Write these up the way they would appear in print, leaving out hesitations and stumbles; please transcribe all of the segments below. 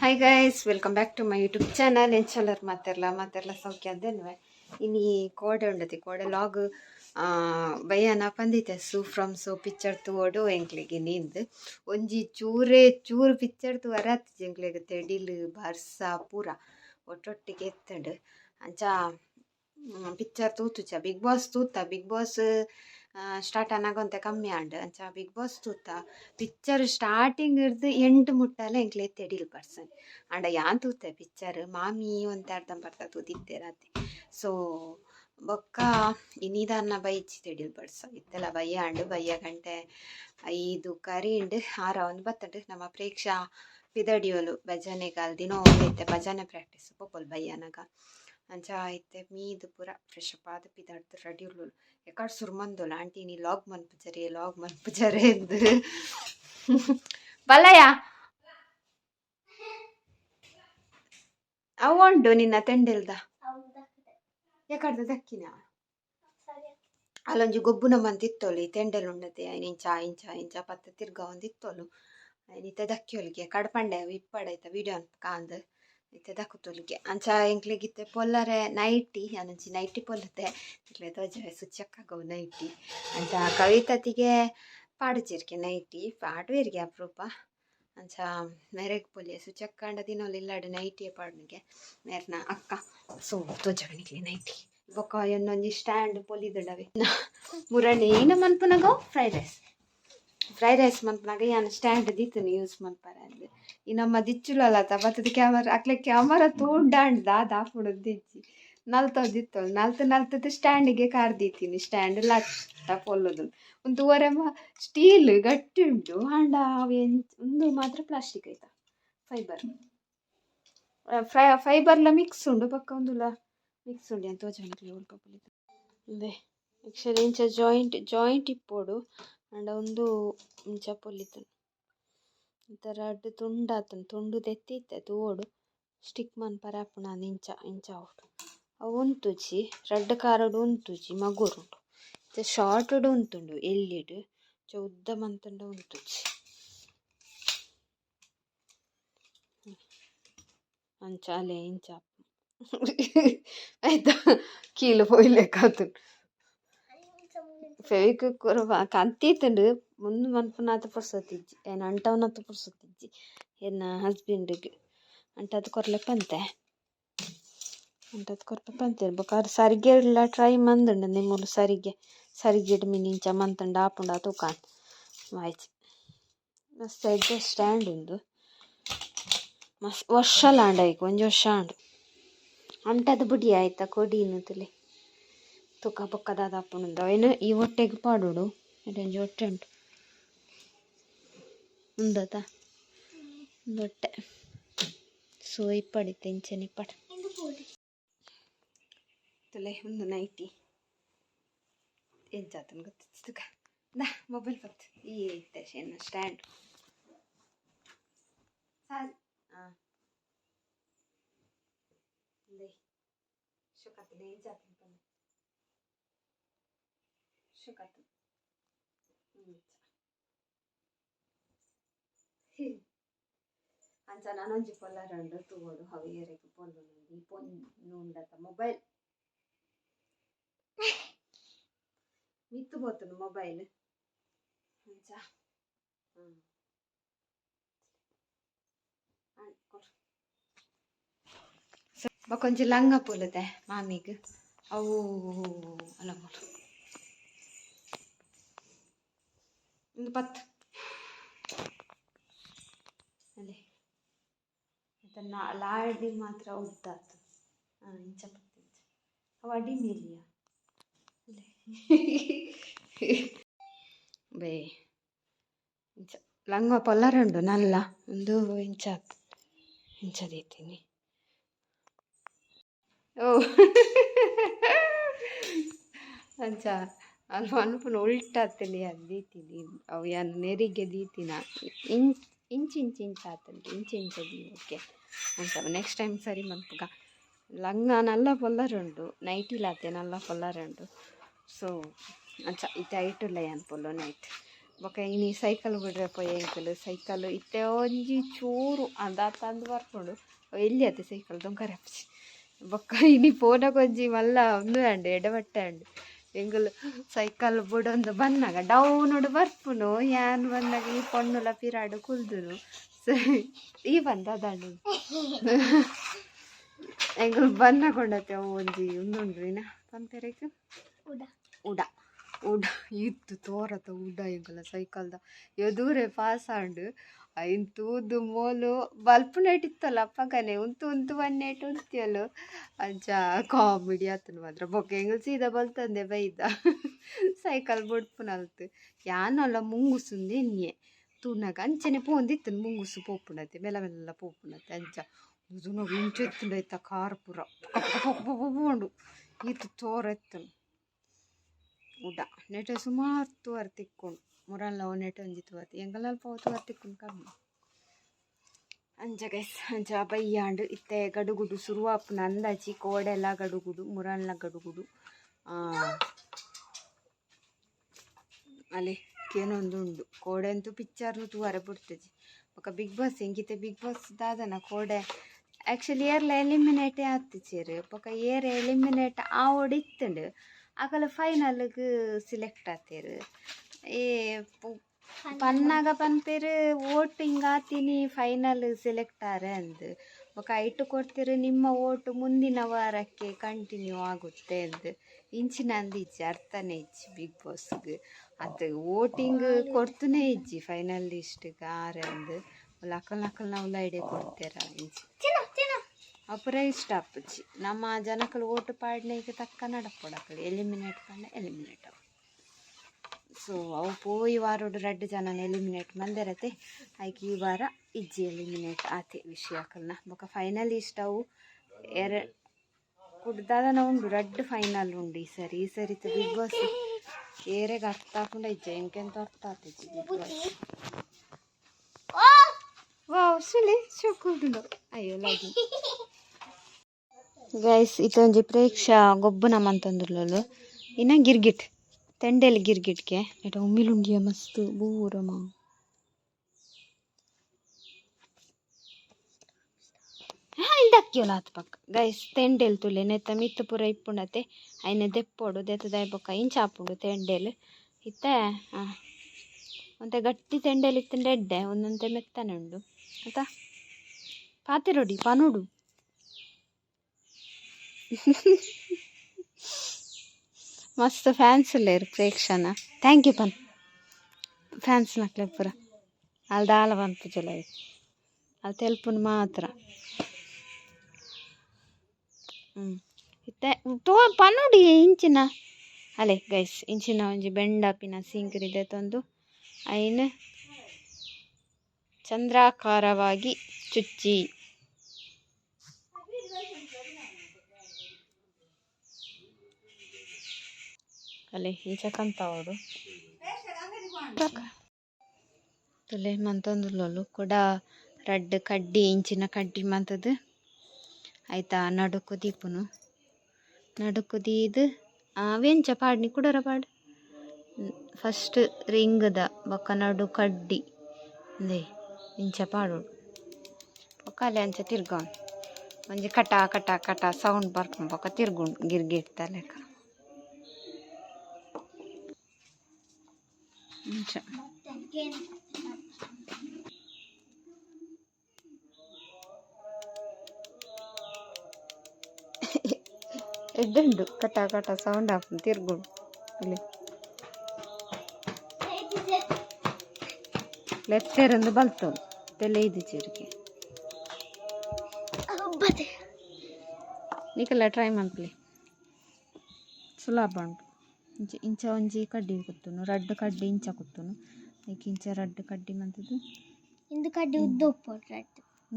Hi guys, welcome back to my YouTube channel. ಎಂಚಲ್ಲರ್ ಮಾತೆರ್ಲ ಸೌಖ್ಯ ಅದೇನ್ವೆ ಇನ್ನು ಕೋಡೆ ಉಂಡತಿ ಕೋಡೆ ಲಾಗ್ ಬಯ್ಯನ ಪಂದಿತ್ತೆ ಫ್ರಮ್ ಪಿಕ್ಚರ್ ತೂಡು ಎಂಕ್ಲೆಗೆ ನಿಂದು ಒಂಜಿ ಚೂರು ಪಿಕ್ಚರ್ ತು ವರತ್ತಿಜಿ ಎಂಕ್ಲೆಗೆ ತೆಡಿಲು ಬರ್ಸ ಪೂರ ಒಟ್ಟೊಟ್ಟಿಗೆ ಎತ್ತಂಡು ಅಂಚ ಪಿಕ್ಚರ್ ತೂತುಚ ಬಿಗ್ ಬಾಸ್ ತೂತ ಬಿಗ್ ಬಾಸ್ ಸ್ಟಾರ್ಟ್ ಅನ್ನಗೊಂತೆ ಕಮ್ಮಿ ಆಂಡ್ ಅಂಚ ಬಿಗ್ ಬಾಸ್ ತೂತ ಪಿಕ್ಚರ್ ಸ್ಟಾರ್ಟಿಂಗ್ ಇರ್ದು ಎಂಟು ಮುಟ್ಟಲ್ಲ ಎಂಕ್ಲೆ ತೆಡಿಲ್ ಪರ್ಸನ್ ಆಂಡ ಯಾನ್ ತೂತೆ ಪಿಕ್ಚರ್ ಮಾಮಿ ಒಂತೆ ಅರ್ಧಂಬರ್ಧ ತೂತಿದ್ದೆ ರಾತಿ. ಸೊ ಬೊಕ್ಕ ಇನ್ನಿದಾನ್ನ ಬೈಚಿ ತೆಡಿಲ್ ಪಡ್ಸ ಇತ್ತೆಲ್ಲ ಬಯ್ಯ ಗಂಟೆ 5 ಕರಿಂಡ್ 6 ಒಂದು ಬತ್ತಂಡು ನಮ್ಮ ಪ್ರೇಕ್ಷಾ ಪಿದಡಿಯೋಲು ಭಜನೆಗಾಲ್ ದಿನೋ ಐತೆ ಭಜನೆ ಪ್ರಾಕ್ಟೀಸ್ ಪೋಪಲ್ ಬಯ್ಯನಗ ಅಂಚ ಐತೆ ಮೀದು ಪೂರ ಫ್ರೆಶ್ ಅಪ್ ಆದ ಪಿದಾಡ್ದು ರೆಡಿ ಉಳ್ಳು ಎಕಡೆ ಸುರ್ಮಂದೋಳು ಆಂಟಿ ನೀ ಲಾಗ್ ಮನ್ಪುಜರೆ ಎಂದು ಬಲ್ಲಯ್ಯ ಅವಂಡು ನಿನ್ನ ತೆಂಡೆಲ್ದ ಯಾಕಡ್ದ ದಕ್ಕಿನ ಅಲ್ಲೊಂಜಿ ಗೊಬ್ಬುನ ಮಂತಿತ್ತೋಲಿ ತೆಂಡೆಲ್ ಉಂಡತೆ ಇಂಚ ಪತ್ತ ತಿರ್ಗ ಒಂದಿತ್ತೋಲು ನಿತ್ತೆ ದಕ್ಕಿಯೊಲಿಗೆ ಕಡ್ಪಂಡೆ ಇಪ್ಪಡೈತ ವಿಡಿಯೋ ಕಾಂದ್ ಇತ್ತೆ ದಕ್ಕುತ್ತೊಲಿಗೆ ಅಂಚ ಎಂಕ್ಲೆಗಿತ್ತೆ ಪೊಲ್ಲರೆ ನೈಟಿ ಅನಂಚಿ ನೈಟಿ ಪೊಲ್ಲತೆ ಎಂಕ್ಲೆ ತೋಜವೆ ಸುಚ್ಚಕ್ಕಾಗವು ನೈಟಿ ಅಂಚ ಕವಿತತಿಗೆ ಪಾಡುಚಿರ್ಕೆ ನೈಟಿ ಪಾಡುವೆರ್ಗೆ ಅಪ್ರೂಪ ಅಂಚ ಮೆರೆಗ್ ಪೊಲಿಯ ಸುಚ್ಚಕ್ಕಾಂಡ ದಿನೋಲಿ ಇಲ್ಲಾಡು ನೈಟಿಯ ಪಾಡ್ನಿಗೆ ಮೇರ್ನ ಅಕ್ಕ ಸೊ ತೋಜಗನಿಗೆ ನೈಟಿ ಬೊಕ್ಕ ಇನ್ನೊಂಜಿ ಸ್ಟ್ಯಾಂಡ್ ಪೊಲಿದಡವೆ ಮುರಣಿ ಇನ್ನು ಮನ್ಪುನಗ ಫ್ರೈಡ್ ರೈಸ್ ಮನ್ಪುನಾಗ ಯಾನು ಸ್ಟ್ಯಾಂಡ್ ದಿತ್ತನು ಯೂಸ್ ಮನ್ಪರ ಅಂದು ಈ ನಮ್ಮ ದಿಚ್ಚುಲಲ್ಲ ಬತ್ತದ ಕ್ಯಾಮರಾ ಅಕ್ಲೆ ಕ್ಯಾಮರಾ ತೂಂಡಾಂಡ್ ದಾಪುಡು ದಿಜ್ಜಿ ನಲ್ತದಿತ್ತೋಳು ನಲ್ತದ ಸ್ಟ್ಯಾಂಡಿಗೆ ಕಾರ್ದಿತ್ತೀನಿ ಸ್ಟ್ಯಾಂಡ್ ಲಟ್ಟ ಪೊಲ್ಲೋದು ಒಂದು ತೂವರೆಮ್ಮ ಸ್ಟೀಲ್ ಗಟ್ಟಿ ಉಂಟು ಆಂಡ ಒಂದು ಮಾತ್ರ ಪ್ಲಾಸ್ಟಿಕ್ ಆಯ್ತಾ ಫೈಬರ್ಲ ಮಿಕ್ಸ್ ಉಂಡು ಪಕ್ಕ ಒಂದುಲ ಮಿಕ್ಸ್ ಉಂಡು ಅಂತ ತೋಜನಿಗೆ ಉಲ್ಪ ಪೊಲಿತ ಅದೇ ಆ್ಯಕ್ಚುಲಿ ಇಂಚ ಜಾಯಿಂಟ್ ಇಪ್ಪೋಡು ಅಂಡ ಒಂದು ಇಂಚ ಪೊಲಿತನು ಒಂಥರ ಅಡ್ಡು ತುಂಡಾತನು ತುಂಡು ತೆತ್ತಿತ್ತೆ ತೂವೋಡು ಸ್ಟಿಕ್ ಮನ್ಪರ ಆಪುಣ ಇಂಚ ಔಟ್ ಅವು ಉಂತುಜಿ ರೆಡ್ ಕಾರಡು ಉಂತುಜಿ ಮಗುರುಂಡು ಶಾರ್ಟುಡು ಉಂತುಂಡು ಎಲ್ಲಿಡು ಉದ್ದ ಮಂತುಂಡ ಉಂತುಜಿ ಅಂಚ ಅಲೆ ಇಂಚ ಆಯ್ತಾ ಕೀಲು ಪೋಯ್ಲೆಕ್ಕಾತು ಫೆವಿಕ್ವಿಕ್ ಕೊರವ ಕಂತೀತುಂಡು ಮುಂದೆ ಮನ್ಪುನಾತ ಪುರ್ಸೊತ್ತಿಜ್ಜಿ ಏನು ಅಂಟವನತ್ತು ಪುರ್ಸೊತ್ತಿಜ್ಜಿ ಏನು ಹಸ್ಬೆಂಡಿಗೆ ಅಂಟದು ಕೊರ್ಲೆ ಪಂತೆ ಅಂಟದು ಕೊರ್ಪೆ ಪಂತೇನು ಬೇಕಾದ್ರೆ ಸರಿಗೆ ಎಲ್ಲ ಟ್ರೈ ಮಂದುಂಡು ನಿಮ್ಮಲು ಸರಿಗೆಡ್ ಮಿನಿಂಚ ಮಂತಂಡ ಆಪುಂಡ ತೂಕಾನ್ ವಾಯ್ಚಿ ಮಸ್ತ್ ಎಡ್ಡೆ ಸ್ಟ್ಯಾಂಡ್ ಉಂದು ಮಸ್ತ್ ವರ್ಷಲ ಆಂಡ ಒಂಜಿ ವರ್ಷ ಆಂಡು ಅಂಟದು ಬುಡಿ ಆಯ್ತಾ ಕೊಡೀನು ತುಲೆ ತೂಕ ಬೊಕ್ಕದಾದ ಆಪುಂಡು ಅವೇನು ಈ ಹೊಟ್ಟೆಗೆ ಪಾಡೋಡು ಇದೊಂಜಿ ಹೊಟ್ಟೆ ಉಂಟು ಉಂದತ ಒಂದು ಹೊಟ್ಟೆ ಸೊ ಇಪ್ಪಡಿತ್ತೆ ಇಂಚನೆ ಇಪ್ಪಡ ತುಲೆ ಒಂದು ನೈಟಿ ಎಂಚಾತನ ಗೊತ್ತಿತ್ತು ದಾ ಮೊಬೈಲ್ ಬತ್ತು ಈ ಐತೆ ಶೇನ ಸ್ಟ್ಯಾಂಡ್ ಸಾರಿ ಹಾಂ ಶುಕತ್ತಿನ ಎಂಚಾತನ ಪಂದೆ ಶುಕತ್ತು ಅಂಚ ನಾನೊಂಜಿ ಪೊಲ್ಲರಂಡು ತೂವೋಡು ಹವಿಯರೆಗ್ ಪೊಲ್ಲುಂಡು ಪೊನ್ನುಂಡತ ಮೊಬೈಲ್ ಮಿತ್ತು ಪೋತುಂಡು ಮೊಬೈಲ್ ಅಂಚ ಬೊಕೊಂಜಿ ಲಂಗ ಪೊಲುದೆ ಮಾಮಿಗ್ ಅವು ಅಲಮೋಲು ಒಂದು 10 ಅದೇ ಅದನ್ನು ಲಾಡಿ ಮಾತ್ರ ಉದ್ದಾತು ಇಂಚ 10 ಇಂಚ ಅವು ಅಡಿ ಮೇಲಿಯ ಅದೇ ಬೇ ಇಂಚ ಲಂಗ ಪೊಲ್ಲರುಂಡು ನಲ್ಲ ಒಂದು ಇಂಚದೀತೀನಿ ಓ ಅಂಚ ಅಲ್ಲಿ ಅನ್ಪುನ ಉಲ್ಟಾತೀನಿ ಅದು ದೀತೀನಿ ಅವು ಯಾನು ನೆರಿಗೆ ದೀತಿನ ಇಂಚ್ ಆತಂಡು ಇಂಚ ಓಕೆ ಅಂಚ ನೆಕ್ಸ್ಟ್ ಟೈಮ್ ಸರಿ ಮನ್ಪುಗ ಲಂಗ ನಲ್ಲ ಪೊಲ್ಲರುಂಡು ನೈಟಿಲಾತೆ ನಲ್ಲ ಪೊಲ್ಲರುಂಡು ಸೊ ಅಂಚ ಇತ್ತೆ ಐಟುಲ್ಲ ಅನ್ಪೊಲ್ಲು ನೈಟ್ ಬೊಕ ಇನಿ ಸೈಕಲ್ ಬಿಡ್ರೆ ಪೋಯ ಎಂಕಲ್ ಸೈಕಲ್ ಇತ್ತೆ ಒಂಜಿ ಚೂರು ಅಂದ ತಂದು ಬರ್ಕೊಂಡು ಎಲ್ಲಿ ಅತ್ತೆ ಸೈಕಲ್ ದೊಂಕರೆ ಹಚ್ಚಿ ಬೊಕ್ಕ ಇನಿ ಪೋನಗ ಒಂಜಿ ಮಲ್ಲ ಒಂದು ಅಂಡು ಎಡವಟ್ಟೆ ಅಂಡು ಎಂಗಲ್ ಸೈಕಲ್ ಬುಡೊಂದು ಬನ್ನಾಗ ಡೌನುಡು ಬರ್ಪುನು ಯಾನ್ ಬಂದಾಗ ಈ ಪೊಣ್ಣುಲ ಪಿರಾಡು ಕುಲ್ದುನು ಈ ಬಂದ ಅದಂಡು ಎಂಗಲ್ ಬನ್ನಕೊಂಡತೆ ಅವು ಒಂಜಿ ಉಂದುಂಡ್ರಿನ ಪಂಪೆರೆಗ್ ಉಡ ಉಡ ಇತ್ತು ತೋರತ ಉಡ ಎಂಕಲ ಸೈಕಲ್ದ ಎದುರೇ ಪಾಸ್ ಆಂಡು ಐನ್ ತೂದು ಮೋಲು ಬಲ್ಪುನೇಟ್ ಇತ್ತಲ್ಲ ಅಪ್ಪಗನೆ ಉಂತು ಬನ್ನೇಟ್ ಉಂತಿಯಲು ಅಂಚ ಕಾಮಿಡಿ ಆತನು ಮಾತ್ರ ಬೊಕ್ಕ ಎಂಗಲ್ ಸೀದಾ ಬಲ್ತಂದೆ ಬೈದ ಸೈಕಲ್ ಬುಡ್ಪುನಲ್ತು ಯಾನಲ್ಲ ಮುಂಗುಸುಂದೆ ಎನ್ನೆ ತೂನಗ ಅಂಚನೆ ಪೋಂದಿತ್ತನು ಮುಂಗುಸು ಪೋಪುನತೆ ಮೆಲ್ಲ ಮೆಲ್ಲ ಪೋಪುನತೆ ಅಂಚ ಉದುನಗ ಇಂಚೆತ್ತುಂಡು ಐತ ಕಾರ್ ಪೂರ ಪೋಂಡು ಈತು ತೋರ ಎತ್ತನು ಉಡ ನೆಟ ಸುಮಾರು ತೂವರೆ ತಿಕ್ಕೊಂಡು ಮುರಲ್ಲ ನೆಟ ಒಂಜಿ ತೂವರ್ತಿ ಎಂಗಲ್ ಅಲ್ಪ ತೂವರೆ ತಿಕ್ಕೊಂಡು ಕಮ್ಮಿ ಅಂಚ ಗೈಸ್ ಅಂಚ ಬಯ್ಯಾಂಡು ಇತ್ತೆ ಗಡುಗುಡು ಶುರುವಾಪುನ ಅಂದಾಜಿ ಕೋಡೆಲ್ಲ ಗಡುಗುಡು ಮುರಲ್ಲ ಗಡುಗುಡು ಅಲೆ ಏನೊಂದು ಉಂಡು ಕೋಡೆ ಅಂತೂ ಪಿಕ್ಚರ್ನು ತೂವರೆ ಬಿಡ್ತಜಿ ಬೊಕ ಬಿಗ್ ಬಾಸ್ ಹೆಂಗಿತ್ತೆ ಬಿಗ್ ಬಾಸ್ ದಾದನ ಕೋಡೆ ಆ್ಯಕ್ಚುಲಿ ಏರ್ಲ ಎಲಿಮಿನೇಟೇ ಆತಿಚೇರು ಬೊಕ ಏರ್ ಎಲಿಮಿನೇಟ್ ಆವೋಡು ಇತ್ತುಂಡು ಅಕಲ್ ಫೈನಲ್ಗೆ ಸಿಲೆಕ್ಟ್ ಆತೇರು ಏ ಪನ್ನಾಗ ಪನ್ಪೇರು ಓಟ್ ಹಿಂಗೆ ಆತೀನಿ ಫೈನಲ್ ಸಿಲೆಕ್ಟ್ ಆರೆ ಅಂದು ಬೊಕ ಐಟು ಕೊಡ್ತೀರು ನಿಮ್ಮ ಓಟು ಮುಂದಿನ ವಾರಕ್ಕೆ ಕಂಟಿನ್ಯೂ ಆಗುತ್ತೆ ಅಂದು ಇಂಚಿನ ಅಂದು ಇಜ್ಜಿ ಅರ್ಥನೇ ಇಜ್ಜಿ ಬಿಗ್ ಬಾಸ್ಗೆ ಅದು ವೋಟಿಂಗ್ ಕೊಡ್ತೂನೇ ಇಜ್ಜಿ ಫೈನಲ್ ಲಿಸ್ಟ್ಗೆ ಆರೆ ಅಂದು ಲಕ್ಕಲ್ ನಾವು ಲೈಡೆ ಕೊಡ್ತೇರ ಇಂಚಿ ಅಪುರ ಇಷ್ಟ ಅಪ್ಪಚ್ಚಿ ನಮ್ಮ ಜನಕ್ಕಳು ಓಟು ಪಾಡ್ನೆಗೆ ತಕ್ಕ ನಡಪೊಡಕಳು ಎಲಿಮಿನೇಟ್ ಕಂಡ ಎಲಿಮಿನೇಟ್ ಅವು ಸೊ ಅವು ಪೋಯಿ ವಾರೋಡು 2 ಜನನ ಎಲಿಮಿನೇಟ್ ಮಂದೆರತೆ ಆಯ್ಕೆ ಈ ವಾರ ಇಜ್ಜಿ ಎಲಿಮಿನೇಟ್ ಆತೆ ವಿಷಯಕಲ್ನ ಬೊಕ ಫೈನಲ್ ಇಷ್ಟ ಅವು ಕುಡ್ದಾದನ ಉಂಡು 2 ಫೈನಲ್ ಉಂಡು ಈ ಸರಿ ಬಿಗ್ ಬಾಸ್ ಏರೆಗೆ ಅರ್ಥ ಆಪುಂಡ ಇಜ್ಜೆ ಎಂಕೆಂತ ಅರ್ಥ ಆತಿಜ್ಜಿ ಬಿಗ್ ಬಾಸ್ ವಾವ್ ಸುಲಿ ಶುಕುಂಡು ಅಯ್ಯೋ ಲಾಗಿ ಗೈಸ್ ಇತ್ತೊಂಜಿ ಪ್ರೇಕ್ಷಾ ಗೊಬ್ಬುನ ಮಂತೊಂದುರ್ಲೊಲು ಇನ್ನ ಗಿರ್ಗಿಟ್ ತೆಂಡೆಲ್ ಗಿರ್ಗಿಟ್ಗೆ ನೆಟ ಉಮ್ಮಿಲುಂಡಿಯ ಮಸ್ತ್ ಬೂರಮ ಇಡಕ್ಕಿಯೋಲ ಆತ್ ಪಕ್ಕ ಗೈಸ್ ತೆಂಡೆಲ್ ತುಲೆ ನೆತ್ತ ಮಿತ್ತ ಪೂರ ಇಪ್ಪುಂಡತೆ ಐನೆ ದೆಪ್ಪೋಡು ದೆತ್ತದಾಯ್ ಬೊಕ್ಕ ಇಂಚಾಪುಂಡು ತೆಂಡೆಲ್ ಇತ್ತ ಒಂತೆ ಗಟ್ಟಿ ತೆಂಡೆಲ್ ಇತ್ತಂಡೆ ಎಡ್ಡೆ ಒಂದೊಂತೆ ಮೆತ್ತನೆ ಉಂಡು ಆಯ್ತಾ ಪಾತಿರೊಡಿ ಪನುಡು ಮಸ್ತ್ ಫ್ಯಾನ್ಸ್ ಇಲ್ಲೇರು ಪ್ರೇಕ್ಷನ ಥ್ಯಾಂಕ್ ಯು ಪನ್ ಫ್ಯಾನ್ಸ್ ನಕ್ಲೆ ಪೂರ ಅಲ್ಲಿ ದಾಲ ಪನ್ಪುಜಲ ಅಲ್ಲಿ ತೆಲ್ಪುನ್ ಮಾತ್ರ ಇತ್ತೆ ತೋ ಪನುಡಿ ಇಂಚಿನ ಅಲೆ ಗೈಸ್ ಇಂಚಿನ ಒಂಜಿ ಬೆಂಡಾಪಿನ ಸಿಂಕ್ರಿದೆ ತಂದು ಐನ್ ಚಂದ್ರಾಕಾರವಾಗಿ ಚುಚ್ಚಿ ಅಲೆ ಇಂಚಕಂತ ಅವರು ತುಲೆ ಮಂತೊಂದುಲ್ಲೊಲು ಕೂಡ ರಡ್ಡ್ ಕಡ್ಡಿ ಇಂಚಿನ ಕಡ್ಡಿ ಮಂತದ್ದು ಆಯ್ತಾ ನಡುಕು ದೀಪುನು ನಡುಕು ದೀದು ವೆಂಚ ಪಾಡ್ನಿ ಕುಡರ ಪಾಡು ಫಸ್ಟ್ ರಿಂಗ್ದ ಬೊಕ್ಕ ನಡು ಕಡ್ಡಿ ದೇ ಇಂಚ ಪಾಡೋಡು ಬೊಕ್ಕ ಅಲ್ಲಿ ಅಂಚ ತಿರ್ಗೋನ್ ಒಂಜಿ ಕಟ ಕಟ ಕಟ ಸೌಂಡ್ ಬರ್ಕೊಂಡು ಬೊಕ್ಕ ತಿರ್ಗುಂಡು ಗಿರ್ಗಿಟ್ಟ ಲೆಕ್ಕ ಇಂಚ ಎಡ್ಡುಂಡು ಕಟ ಕಟ ಸೌಂಡ್ ಹಾಕೊಂಡು ತಿರ್ಗುಂಡು ಇಲ್ಲಿ ಲೆಫ್ಟೇರಂದು ಬಲ್ತೋಡು ತೆಲೆ ಇದು ಚೀರಿಗೆ ನೀಕೆಲ್ಲ ಟ್ರೈ ಮನ್ಪ್ಲಿ ಸುಲಭ ಉಂಟು ಇಂಚ ಒಂಜಿ ಕಡ್ಡಿ ಕುತ್ತುನು ರಡ್ಡ್ ಕಡ್ಡಿ ಇಂಚ ಕುತ್ತುನು ಐಕ್ ಇಂಚ ರಡ್ಡ್ ಕಡ್ಡಿ ಮಂತದ್ದು ಇಂದು ಕಡ್ಡಿ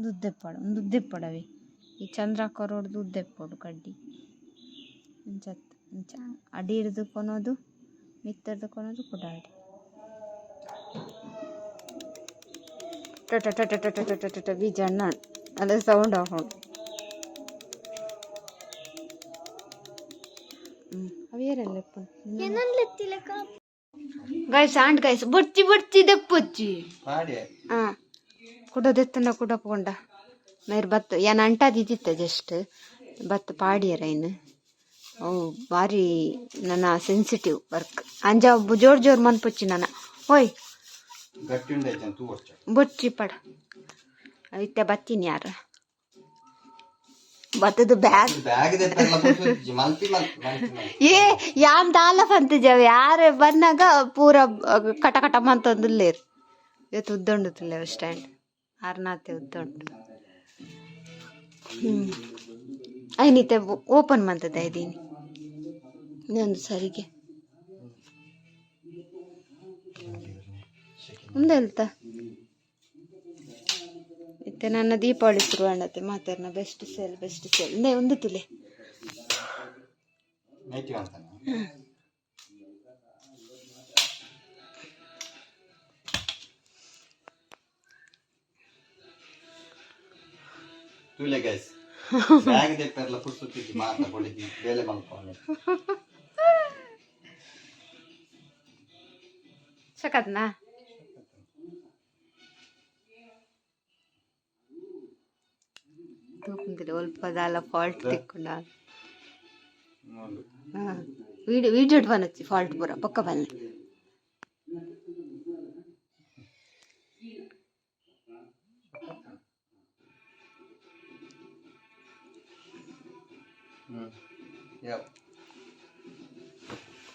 ಉದ್ದೆಪ್ಪೋಡು ಉದ್ದೆಪ್ಪಡವೆ ಈ ಚಂದ್ರಾಕರೋಡ್ದು ಉದ್ದೆಪ್ಪೋಡು ಕಡ್ಡಿ ಇಂಚ ಇಂಚ ಅಡಿರ್ದು ಕೊನೋದು ಮಿತ್ತರ್ದು ಕೊನೋದು ಕೂಡ ಅಡಿ ಟಟ ಬೀಜ ಅಣ್ಣ ಅದೇ ಸೌಂಡ್ ಆಫ್ ಉಂಟು ಅವೇರೆಲ್ಲ ಗೈಸ್ ಆಂಟ್ ಗೈಸ್ ಬೊಚ್ಚಿ ಬೊಚ್ಚಿ ದೆಪ್ಪೊಚ್ಚಿ ಪಾಡಿ ಕುಡದೆತ್ತನ ಕುಡಪೊಂಡ ಮೇರ್ ಬತ್ತು ಯಾನ್ ಅಂಟಾದಿದ್ದಿತ್ತ ಜಸ್ಟ್ ಬತ್ತು ಪಾಡಿಯರ ಇನ್ನು ಅವು ಭಾರಿ ನನ್ನ ಸೆನ್ಸಿಟಿವ್ ವರ್ಕ್ ಅಂಜ ಜೋರ್ ಜೋರ್ ಮನ್ಪೊಚ್ಚಿ ನನ್ನ ಓಯ್ ಗಟ್ಟಿ ಉಂಡೈತೆ ತೂ ವರ್ಷ ಬೊಚ್ಚಿ ಪಡ ಇತ್ತೆ ಬತ್ತೀನಿ ಯಾರ ಬತ್ತದ ಬ್ಯಾಗ್ ಬ್ಯಾಗ್ ಇದೆ ಮಲ್ತಿ ಮಲ್ತಿ ಏ ಯಾಮ್ ದಾಲ ಬಂತ ಜವ ಯಾರ ಬಂದಾಗ ಪೂರ ಕಟ ಕಟ ಮಂತೊಂದುಲ್ಲೇರು ಇವತ್ತು ಉದ್ದೊಂಡುತ್ತಿಲ್ಲ ಸ್ಟ್ಯಾಂಡ್ ಆರ್ನಾತೆ ಉದ್ದೊಂಡು ಐನಿತೆ ಓಪನ್ ಮಂತದ ಇದ್ದೀನಿ ಇನ್ನೊಂದು ಸರಿಗೆ ಮುಂದೆ ಹೇಳ್ತಾ ಇತ್ತೆ ನನ್ನ ದೀಪಾವಳಿ ಶುರು ಮಾಡತ್ತೆ ಮಾತಾಡ್ನ ಬೆಸ್ಟ್ ಸೇಲ್ ನೇ ಒಂದು ತುಲೆ ನೈಟಿ ಅಂತಾನೆ ತುಲೆ ಗೈಸ್ ಬ್ಯಾಗ್ ಇದೆ ಪೆರ್ಲ ಪುಸ್ತುತ್ತಿದ್ದಿ ಮಾತಾ ಕೊಳಿದಿ ಬೇಲೆ ಮಲ್ಕೊಂಡೆ ಸಕತ್ನಾ ತೂಕುಂದಿಲ್ಲ ಒಲ್ಪದಲ್ಲ ಫಾಲ್ಟ್ ತಿಕ್ಕೊಂಡ ವಿಡಿಯೋ ಬನ್ನಚ್ಚಿ ಫಾಲ್ಟ್ ಪೂರ ಪಕ್ಕ ಬನ್ನಿ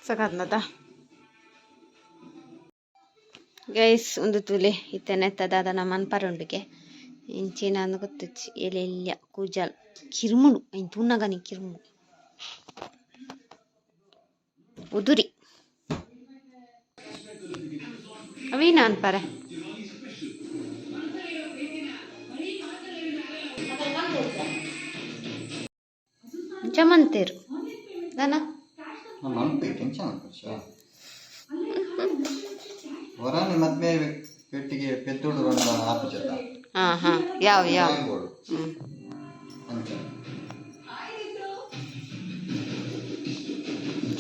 ಸಕತ್ನತ ಗೈಸ್ ಒಂದು ತುಲೆ ಇತ್ತನೆತ್ತದಾದ ನಮ್ಮ ಪರುಂಡಿಗೆ ಇಂಚಿನ ಅಂದು ಗೊತ್ತಚ್ಚಿ ಎಲೆಲ್ಲ ಕೂಜಲ್ ಕಿರ್ಮುಡು ಐನ್ ತುನ್ನಗನಿ ಕಿರ್ಮುಡು ಉದುರಿ ಅವೀನ ಅನ್ಪರೆ ಜಮಂತೇರು ದನ ಮನ್ಪಿ ಟೆನ್ಷನ್ ವರಾನಿ ಮದ್ವೆ ಪೆಟ್ಟಿಗೆ ಪೆದ್ದೋಡು ಆಪಿಜದ ಹಾ ಯಾವ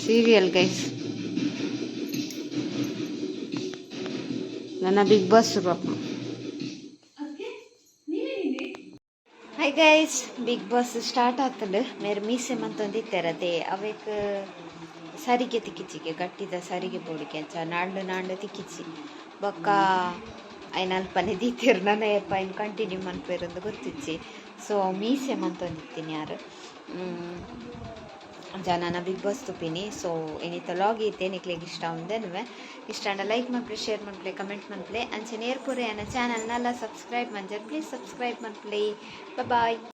ಸೀರಿಯಲ್ ಗೈಸ್ ನನ್ನ ಬಿಗ್ ಬಾಸ್ ಶುರು ಹೈ ಗೈಸ್ ಬಿಗ್ ಬಾಸ್ ಸ್ಟಾರ್ಟ್ ಆಗ್ತದೆ ಮೇರೆ ಮೀಸೆ ಮಂತೊಂದಿತ್ತರದೆ ಅವೇಕ್ ಸರಿಗೆ ತಿಕ್ಕಿಚಿಗೆ ಗಟ್ಟಿದ ಸರಿಗೆ ಬೋಡಿಗೆ ಅಂಚ ನಾಂಡು ತಿಕ್ಕಿಚಿ ಬೊಕ್ಕ ಐನ ಅಲ್ಪನೆ ದೀತಿರು ನನ್ನ ಏಪ ಇನ್ನು ಕಂಟಿನ್ಯೂ ಮನ್ಪೇರಂದು ಗೊತ್ತಿಚ್ಚಿ ಸೊ ಮೀಸೆ ಮಂತೊಂದಿತ್ತೀನಿ ಯಾರು ನಾನು ಬಿಗ್ ಬಾಸ್ ತುಪ್ಪಿನಿ ಸೊ ಏನಿತ್ತ ಲಾಗ್ ಇತ್ತೆ ನಿಕ್ಲಿಗೆ ಇಷ್ಟ ಉಂದೆನುವೆ ಇಷ್ಟ ಅಂಡ ಲೈಕ್ ಮನ್ಪ್ಲೆ ಶೇರ್ ಮನ್ಪ್ಲೆ ಕಮೆಂಟ್ ಮನ್ಪ್ಲೆ ಅಂಚೆ ನೇರ್ಪುರೆ ನನ್ನ ಚಾನಲ್ನೆಲ್ಲ ಸಬ್ಸ್ಕ್ರೈಬ್ ಮಂಜರ್ ಪ್ಲೀಸ್ ಸಬ್ಸ್ಕ್ರೈಬ್ ಮನ್ಪ್ಲೆ ಬಾಯ್